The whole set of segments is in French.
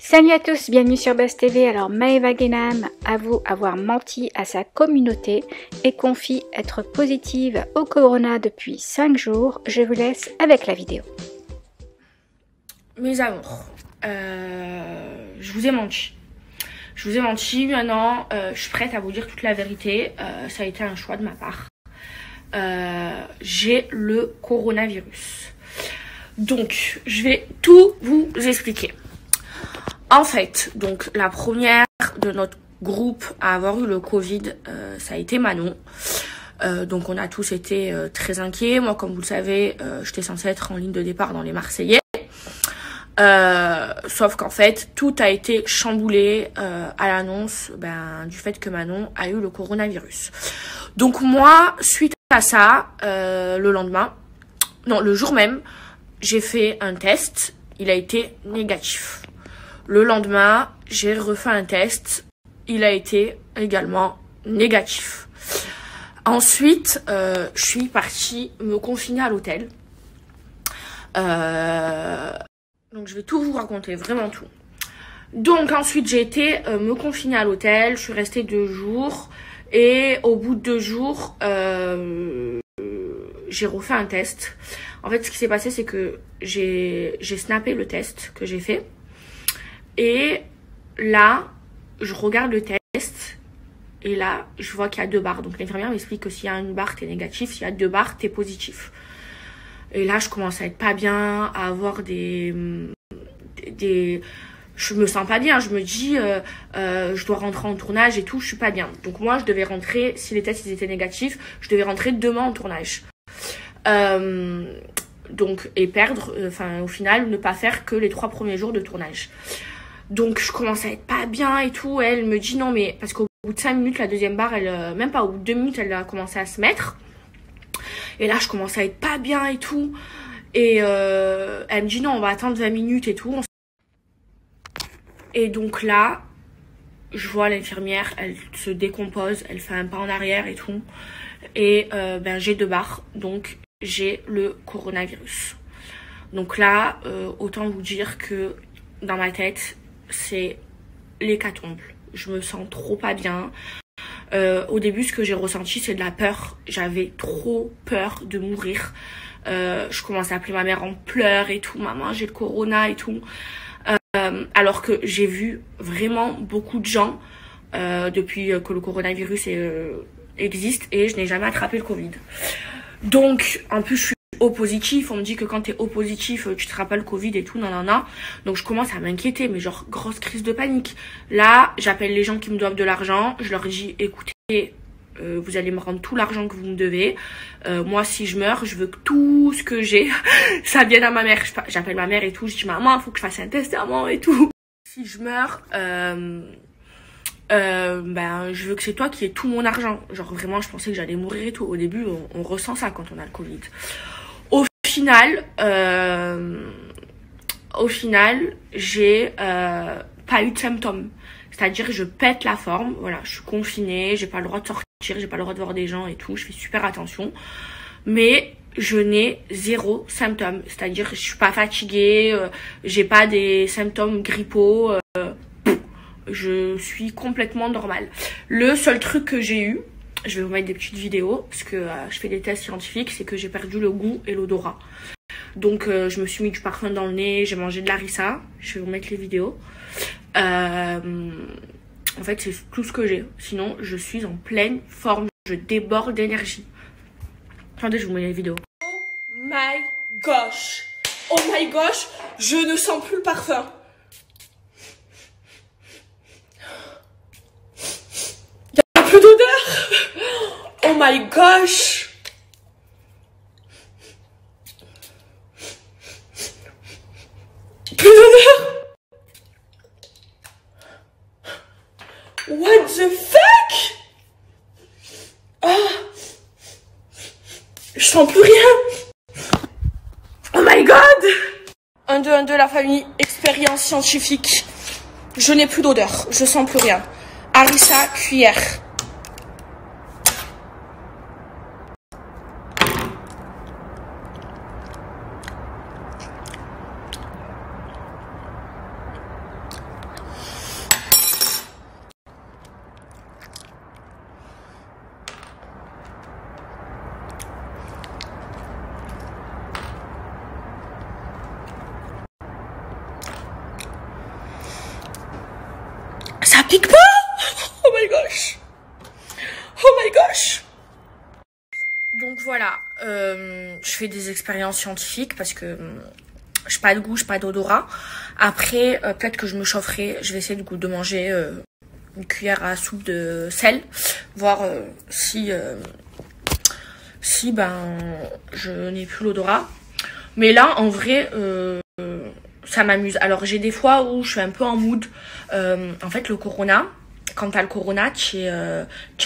Salut à tous, bienvenue sur Buzz TV. Alors Maeva Genam avoue avoir menti à sa communauté et confie être positive au corona depuis 5 jours. Je vous laisse avec la vidéo. Mes amours, je vous ai menti. Je vous ai menti, maintenant je suis prête à vous dire toute la vérité. Ça a été un choix de ma part. J'ai le coronavirus. Donc, je vais tout vous expliquer. En fait, donc la première de notre groupe à avoir eu le Covid, ça a été Manon. Donc on a tous été très inquiets. Moi, comme vous le savez, j'étais censée être en ligne de départ dans les Marseillais. Sauf qu'en fait, tout a été chamboulé à l'annonce du fait que Manon a eu le coronavirus. Donc moi, suite à ça, le jour même, j'ai fait un test. Il a été négatif. Le lendemain, j'ai refait un test. Il a été également négatif. Ensuite, je suis partie me confiner à l'hôtel. Donc, je vais tout vous raconter, vraiment tout. Donc, ensuite, j'ai été me confiner à l'hôtel. Je suis restée 2 jours. Et au bout de 2 jours, j'ai refait un test. En fait, ce qui s'est passé, c'est que j'ai snappé le test que j'ai fait. Et là, je regarde le test. Et là, je vois qu'il y a 2 barres. Donc, l'infirmière m'explique que s'il y a une barre, t'es négatif. S'il y a 2 barres, t'es positif. Et là, je commence à être pas bien, à avoir je me sens pas bien. Je me dis, je dois rentrer en tournage et tout, je suis pas bien. Donc moi, je devais rentrer, si les tests ils étaient négatifs, je devais rentrer demain en tournage. Donc, et perdre, au final, ne pas faire que les 3 premiers jours de tournage. Donc, je commence à être pas bien et tout. Elle me dit non, mais parce qu'au bout de 5 minutes, la deuxième barre, même pas au bout de 2 minutes, elle a commencé à se mettre. Et là, je commence à être pas bien et tout. Et elle me dit non, on va attendre 20 minutes et tout. Et donc là, je vois l'infirmière, elle se décompose, elle fait un pas en arrière et tout. Et j'ai 2 barres, donc j'ai le coronavirus. Donc là, autant vous dire que dans ma tête, c'est l'hécatombe. Je me sens trop pas bien. Au début, ce que j'ai ressenti, c'est de la peur. J'avais trop peur de mourir. Je commençais à appeler ma mère en pleurs et tout. Maman, j'ai le corona et tout. Alors que j'ai vu vraiment beaucoup de gens depuis que le coronavirus existe et je n'ai jamais attrapé le Covid. Donc, en plus, je suis O positif. On me dit que quand t'es O positif, tu te rappelles le Covid et tout, nanana. Donc, je commence à m'inquiéter, mais genre, grosse crise de panique. Là, j'appelle les gens qui me doivent de l'argent. Je leur dis, écoutez, vous allez me rendre tout l'argent que vous me devez. Moi, si je meurs, je veux que tout ce que j'ai, ça vienne à ma mère. J'appelle ma mère et tout. Je dis, maman, faut que je fasse un testament et tout. Si je meurs, je veux que c'est toi qui aies tout mon argent. Genre, vraiment, je pensais que j'allais mourir et tout. Au début, on ressent ça quand on a le Covid. Au final, j'ai pas eu de symptômes. C'est-à-dire, je pète la forme. Voilà, je suis confinée, j'ai pas le droit de sortir, j'ai pas le droit de voir des gens et tout. Je fais super attention. Mais je n'ai 0 symptômes. C'est-à-dire, je suis pas fatiguée, j'ai pas des symptômes grippaux. Je suis complètement normale. Le seul truc que j'ai eu, je vais vous mettre des petites vidéos parce que je fais des tests scientifiques, c'est que j'ai perdu le goût et l'odorat. Donc je me suis mis du parfum dans le nez, j'ai mangé de l'harissa. Je vais vous mettre les vidéos. En fait, c'est tout ce que j'ai. Sinon, je suis en pleine forme. Je déborde d'énergie. Attendez, je vous mets les vidéos. Oh my gosh! Oh my gosh! Je ne sens plus le parfum. Il n'y a plus d'odeur! Oh my gosh! Plus d'odeur! What the fuck? Oh. Je sens plus rien. Oh my god. 1, 2, 1, 2, la famille, expérience scientifique. Je n'ai plus d'odeur, je sens plus rien. Harissa, cuillère. Je fais des expériences scientifiques parce que j'ai pas de goût, j'ai pas d'odorat. Après, peut-être que je me chaufferai. Je vais essayer de manger une cuillère à soupe de sel, voir si je n'ai plus l'odorat. Mais là, en vrai, ça m'amuse. Alors, j'ai des fois où je suis un peu en mood. En fait, le corona, quand t'as le corona, tu es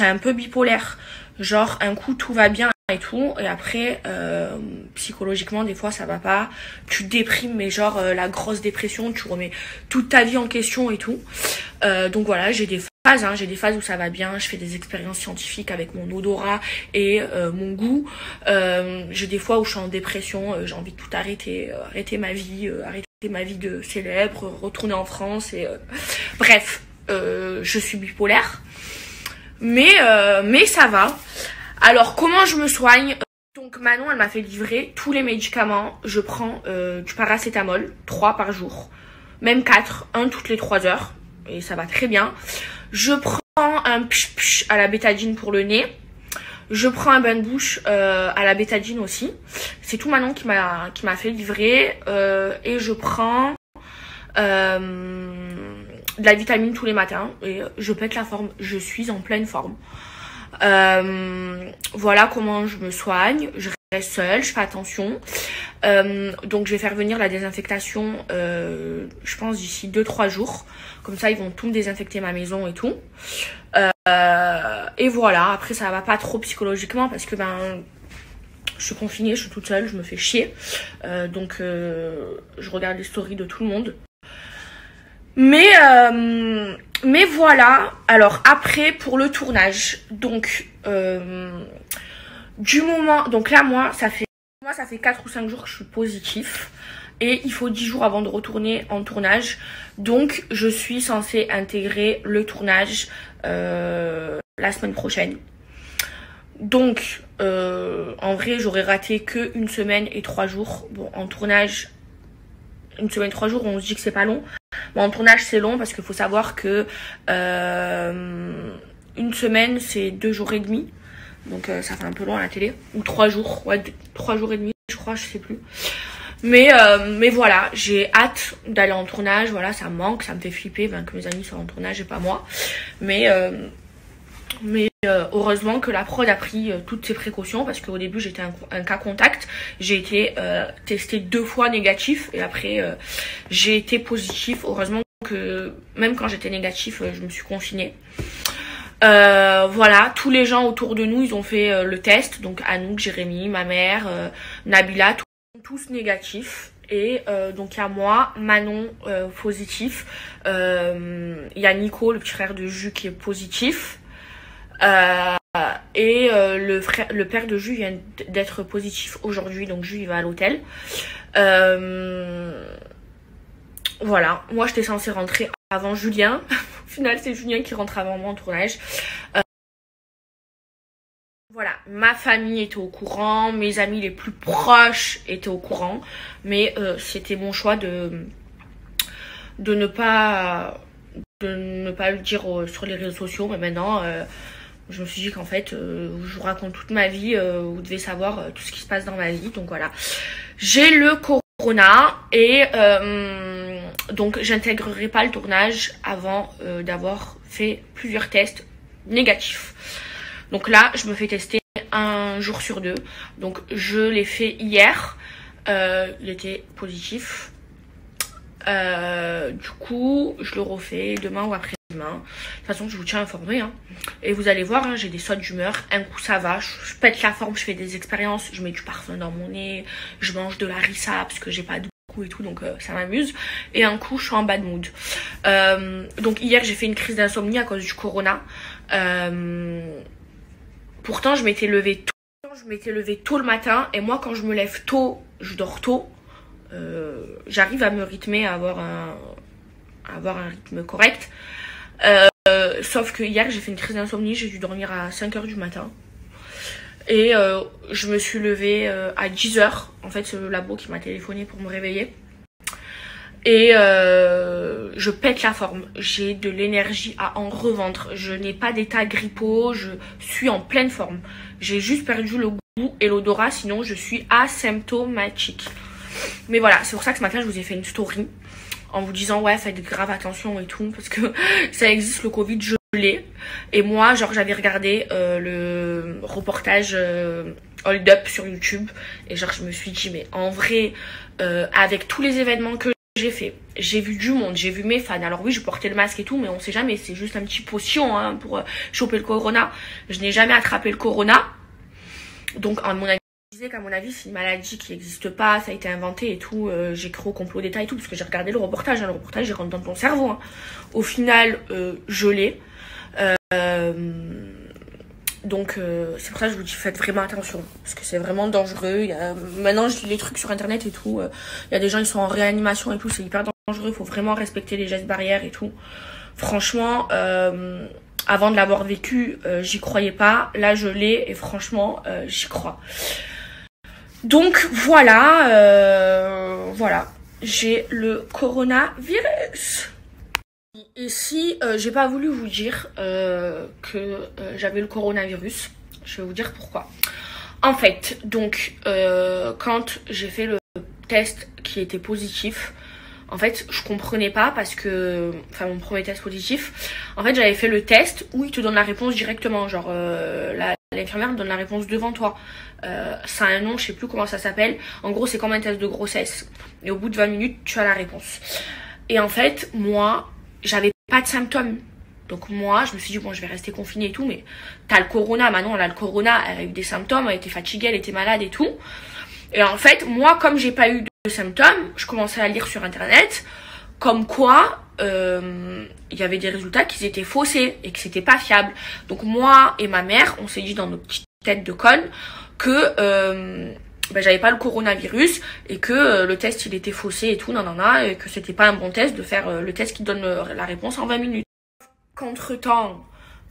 un peu bipolaire. Genre, un coup, tout va bien et tout. Et après, psychologiquement, des fois, ça va pas. Tu déprimes, mais genre, la grosse dépression, tu remets toute ta vie en question et tout. Donc voilà, j'ai des phases, j'ai des phases où ça va bien. Je fais des expériences scientifiques avec mon odorat et mon goût. J'ai des fois où je suis en dépression, j'ai envie de tout arrêter, arrêter ma vie de célèbre, retourner en France et bref, je suis bipolaire. Mais ça va. Alors, comment je me soigne? Donc, Manon, elle m'a fait livrer tous les médicaments. Je prends du paracétamol, 3 par jour. Même 4, 1 toutes les 3 heures. Et ça va très bien. Je prends un pch à la bétadine pour le nez. Je prends un bain de bouche à la bétadine aussi. C'est tout Manon qui m'a fait livrer. Et je prends de la vitamine tous les matins et je pète la forme, je suis en pleine forme. Voilà comment je me soigne. Je reste seule, je fais attention. Donc je vais faire venir la désinfectation je pense d'ici 2-3 jours. Comme ça ils vont tout me désinfecter ma maison et tout. Et voilà, après ça va pas trop psychologiquement parce que je suis confinée, je suis toute seule, je me fais chier. Donc je regarde les stories de tout le monde. Mais voilà. Alors après pour le tournage, donc donc là moi ça fait 4 ou 5 jours que je suis positif et il faut 10 jours avant de retourner en tournage. Donc je suis censée intégrer le tournage la semaine prochaine. Donc en vrai j'aurais raté que 1 semaine et 3 jours. Bon, en tournage 1 semaine 3 jours on se dit que c'est pas long. Bon, en tournage c'est long parce qu'il faut savoir que 1 semaine c'est 2 jours et demi. Donc ça fait un peu long à la télé. Ou 3 jours, ouais, 3 jours et demi je crois, je sais plus. Mais voilà, j'ai hâte d'aller en tournage. Voilà, ça me manque, ça me fait flipper que mes amis soient en tournage et pas moi. Mais heureusement que la prod a pris toutes ses précautions parce qu'au début j'étais un cas contact. J'ai été testée 2 fois négatif et après j'ai été positif. Heureusement que même quand j'étais négatif je me suis confinée. Voilà, tous les gens autour de nous ils ont fait le test. Donc Anouk, Jérémy, ma mère, Nabila, tous négatifs. Et donc il y a moi, Manon positif. Il y a Nico, le petit frère de Jus qui est positif. Et le père de Jus vient d'être positif aujourd'hui, donc Jus il va à l'hôtel. Voilà, moi j'étais censée rentrer avant Julien. Au final c'est Julien qui rentre avant moi en tournage. Voilà, ma famille était au courant, mes amis les plus proches étaient au courant, mais c'était mon choix de ne pas le dire sur les réseaux sociaux. Mais maintenant je me suis dit qu'en fait je vous raconte toute ma vie, vous devez savoir tout ce qui se passe dans ma vie. Donc voilà, j'ai le corona et donc j'intégrerai pas le tournage avant d'avoir fait plusieurs tests négatifs. Donc là je me fais tester 1 jour sur 2. Donc je l'ai fait hier, il était positif. Du coup je le refais demain ou après-demain. De toute façon je vous tiens informé et vous allez voir, j'ai des sautes d'humeur. Un coup ça va, je pète la forme, je fais des expériences, je mets du parfum dans mon nez, je mange de la harissa parce que j'ai pas de goût et tout, donc ça m'amuse. Et un coup je suis en bad mood. Donc hier j'ai fait une crise d'insomnie à cause du corona. Pourtant je m'étais levée tôt le matin, et moi quand je me lève tôt je dors tôt. J'arrive à me rythmer, à avoir un rythme correct. Sauf que hier j'ai fait une crise d'insomnie, j'ai dû dormir à 5 h du matin. Et je me suis levée à 10 h. En fait c'est le labo qui m'a téléphoné pour me réveiller. Et je pète la forme, j'ai de l'énergie à en revendre. Je n'ai pas d'état grippaux, je suis en pleine forme. J'ai juste perdu le goût et l'odorat, sinon je suis asymptomatique. Mais voilà, c'est pour ça que ce matin je vous ai fait une story en vous disant ouais, faites grave attention et tout, parce que ça existe le Covid, je l'ai. Et moi, genre, j'avais regardé le reportage Hold Up sur YouTube, et genre je me suis dit mais en vrai, avec tous les événements que j'ai fait, j'ai vu du monde, j'ai vu mes fans. Alors oui, je portais le masque et tout, mais on sait jamais, c'est juste un petit potion hein, pour choper le corona. Je n'ai jamais attrapé le corona. Donc à mon avis, je disais qu'à mon avis, c'est une maladie qui n'existe pas, ça a été inventé et tout. J'ai cru au complot d'État et tout, parce que j'ai regardé le reportage. Hein, le reportage, il rentre dans ton cerveau. Hein. Au final, je l'ai. Donc c'est pour ça que je vous dis faites vraiment attention, parce que c'est vraiment dangereux. Maintenant je lis les trucs sur internet et tout, il y a des gens ils sont en réanimation et tout, c'est hyper dangereux, il faut vraiment respecter les gestes barrières et tout. Franchement avant de l'avoir vécu j'y croyais pas, là je l'ai et franchement j'y crois. Donc voilà, voilà, j'ai le coronavirus. Et si j'ai pas voulu vous dire que j'avais le coronavirus, je vais vous dire pourquoi. En fait, donc quand j'ai fait le test qui était positif, en fait je comprenais pas parce que, enfin mon premier test positif, en fait j'avais fait le test où il te donne la réponse directement, genre l'infirmière donne la réponse devant toi. Ça a un nom, je sais plus comment ça s'appelle. En gros c'est comme un test de grossesse. Et au bout de 20 minutes tu as la réponse. Et en fait moi j'avais pas de symptômes. Donc moi, je me suis dit, bon, je vais rester confinée et tout, mais t'as le corona. Manon, elle a le corona, elle a eu des symptômes, elle était fatiguée, elle était malade et tout. Et en fait, moi, comme j'ai pas eu de symptômes, je commençais à lire sur Internet, comme quoi, il y avait des résultats qui étaient faussés et que c'était pas fiable. Donc moi et ma mère, on s'est dit dans nos petites têtes de conne que... ben, j'avais pas le coronavirus et que le test il était faussé et tout, nanana, et que c'était pas un bon test de faire le test qui donne la réponse en 20 minutes. Qu'entre temps,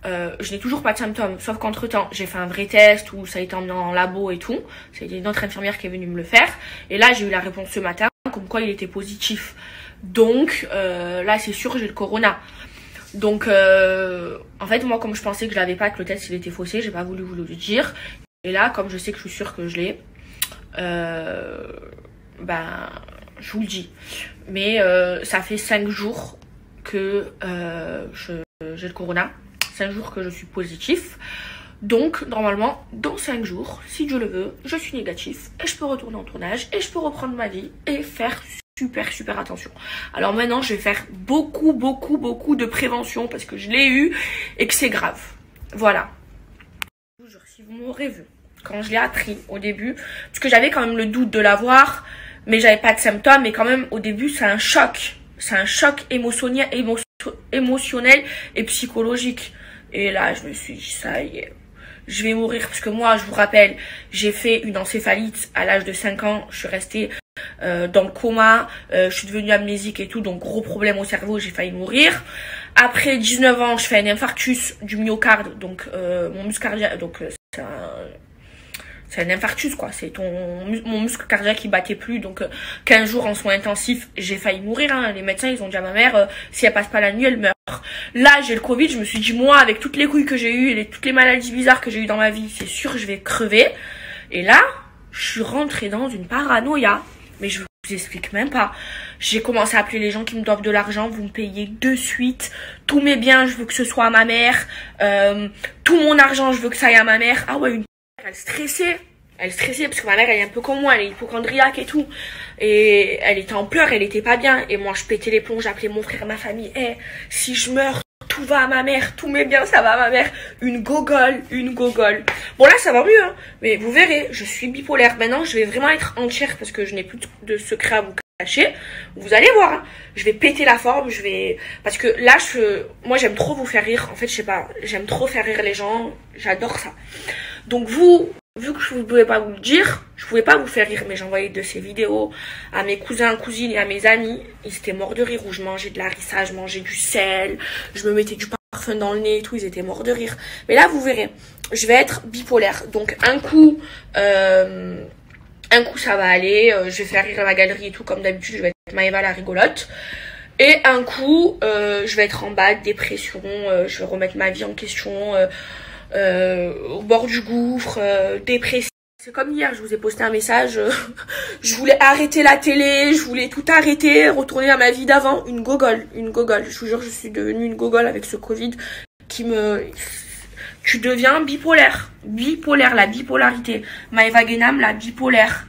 je n'ai toujours pas de symptômes, sauf qu'entre temps, j'ai fait un vrai test où ça a été emmené en labo et tout. C'est une autre infirmière qui est venue me le faire. Et là, j'ai eu la réponse ce matin, comme quoi il était positif. Donc, là, c'est sûr, j'ai le corona. Donc, en fait, moi, comme je pensais que je l'avais pas, que le test il était faussé, j'ai pas voulu vous le dire. Et là, comme je sais que je suis sûre que je l'ai, ben je vous le dis, mais ça fait 5 jours que j'ai le corona, 5 jours que je suis positif, donc normalement dans 5 jours, si Dieu le veut, je suis négatif et je peux retourner en tournage et je peux reprendre ma vie et faire super attention. Alors maintenant je vais faire beaucoup de prévention parce que je l'ai eu et que c'est grave. Voilà, si vous m'aurez vu quand je l'ai appris au début, parce que j'avais quand même le doute de l'avoir, mais j'avais pas de symptômes, mais quand même au début c'est un choc émotionnel et psychologique. Et là je me suis dit ça y est, je vais mourir, parce que moi je vous rappelle, j'ai fait une encéphalite à l'âge de 5 ans, je suis restée dans le coma, je suis devenue amnésique et tout, donc gros problème au cerveau, j'ai failli mourir. Après 19 ans, je fais un infarctus du myocarde, donc mon muscle cardiaque, donc c'est un infarctus quoi, c'est mon muscle cardiaque qui battait plus, donc 15 jours en soins intensifs, j'ai failli mourir, hein. Les médecins ils ont dit à ma mère, si elle passe pas la nuit elle meurt. Là j'ai le Covid, je me suis dit moi avec toutes les couilles que j'ai eues et toutes les maladies bizarres que j'ai eues dans ma vie, c'est sûr je vais crever. Et là je suis rentrée dans une paranoïa, mais je vous explique même pas. J'ai commencé à appeler les gens qui me doivent de l'argent, vous me payez de suite, tous mes biens je veux que ce soit à ma mère, tout mon argent je veux que ça aille à ma mère. Ah ouais, elle stressait parce que ma mère elle est un peu comme moi, elle est hypochondriaque et tout, et elle était en pleurs, elle était pas bien, et moi je pétais les plombs, j'appelais mon frère, ma famille, si je meurs tout va à ma mère, tous mes biens ça va à ma mère, une gogole. Bon là ça va mieux hein, mais vous verrez, je suis bipolaire, maintenant je vais vraiment être entière parce que je n'ai plus de secret à vous cacher, vous allez voir hein. Je vais péter la forme, parce que là moi j'aime trop vous faire rire, en fait je sais pas, j'aime trop faire rire les gens, j'adore ça. Donc vous, vu que je ne pouvais pas vous le dire, je pouvais pas vous faire rire, mais j'envoyais de ces vidéos à mes cousins, cousines et à mes amis. Ils étaient morts de rire, où je mangeais de la harissa, je mangeais du sel, je me mettais du parfum dans le nez et tout, ils étaient morts de rire. Mais là, vous verrez, je vais être bipolaire. Donc un coup ça va aller, je vais faire rire à ma galerie et tout, comme d'habitude, je vais être Maëva la rigolote. Et un coup, je vais être en bas, dépression, je vais remettre ma vie en question, au bord du gouffre, dépressif. C'est comme hier, je vous ai posté un message, je voulais arrêter la télé, je voulais tout arrêter, retourner à ma vie d'avant, une gogole. Je vous jure, je suis devenue une gogole avec ce Covid tu deviens bipolaire, la bipolarité. Maëva Guénam, la bipolaire.